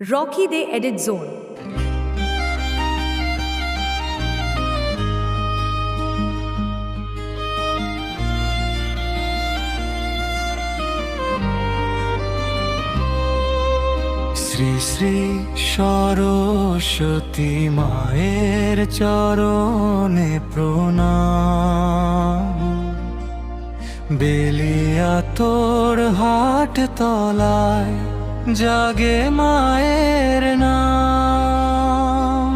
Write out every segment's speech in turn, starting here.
Rocky the Edit Zone. Shri Shri Saraswati মায়ের চরণে প্রণাম। বেলিয়া তোর হাট তলায় জাগে মায়ের নাম।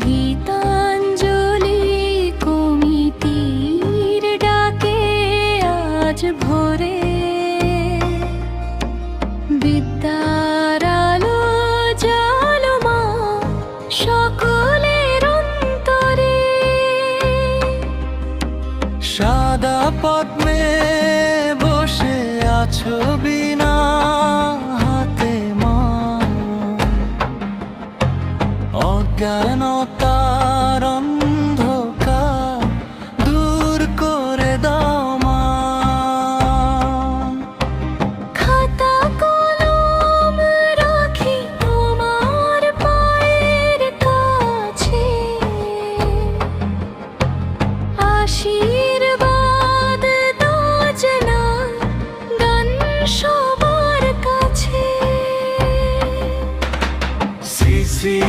গীতাঞ্জলি কমিটির ডাকে আজ ভোরে বিদ্যার আলো জ্বালো মা সকলের অন্তরে। সাদা পদ্মে বসে আছো বিনা হাতে মা, অজ্ঞানতার অন্ধকার দূর করে দাও মা। খাতা কলম রাখি তোমার পায়ের কাছে, আশীর্বাদ দোজনা গান সবার কাছে। শ্রী শ্রী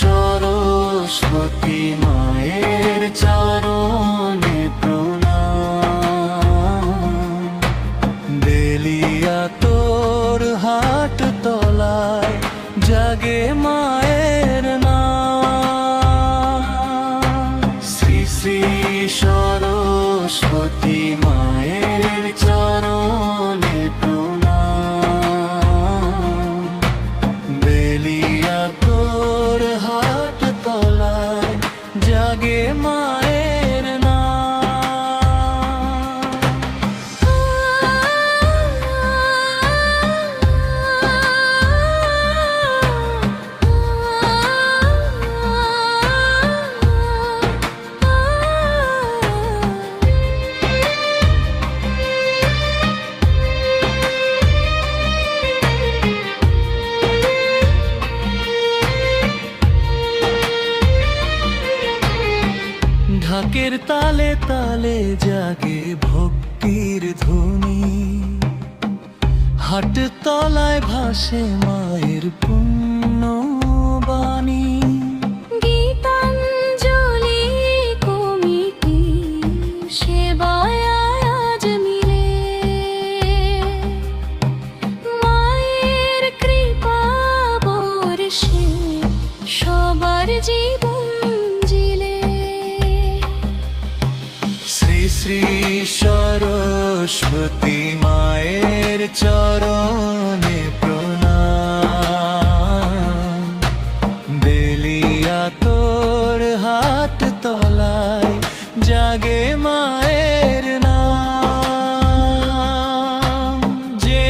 সরস্বতী মায়ের চরণে প্রণাম। বেলিয়া তোর হাট তলায় জাগে মায়ের নাম। শ্রী শ্রী সরস্বতী মায়ের চরণে প্রণাম। বেলিয়া তোর হাট তলায় জাগে মায়ের নাম। ঢাকের তালে তালে জাগে ভক্তির ধ্বনি, হাট তলায় ভাসে মায়ের পুণ্য বাণী। গীতাঞ্জলি কমিটি সেবায় আজ মিলে মায়ের কৃপা বর্ষে সবার জীবন জিলে। শ্রী শ্রী সরস্বতী মায়ের চরণে প্রণাম। বেলিয়া তোর হাট তলায় জাগে মায়ের নাম। যে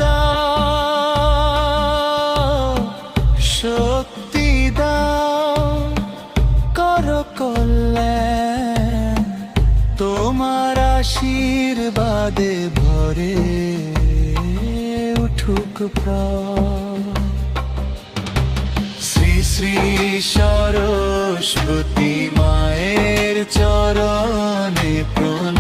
দাও শক্তি দাও কর কল্যাণ, তোমার আশীর্বাদে ভরে উঠুক প্রাণ। শ্রী শ্রী সরস্বতী মায়ের চরণে প্রণাম।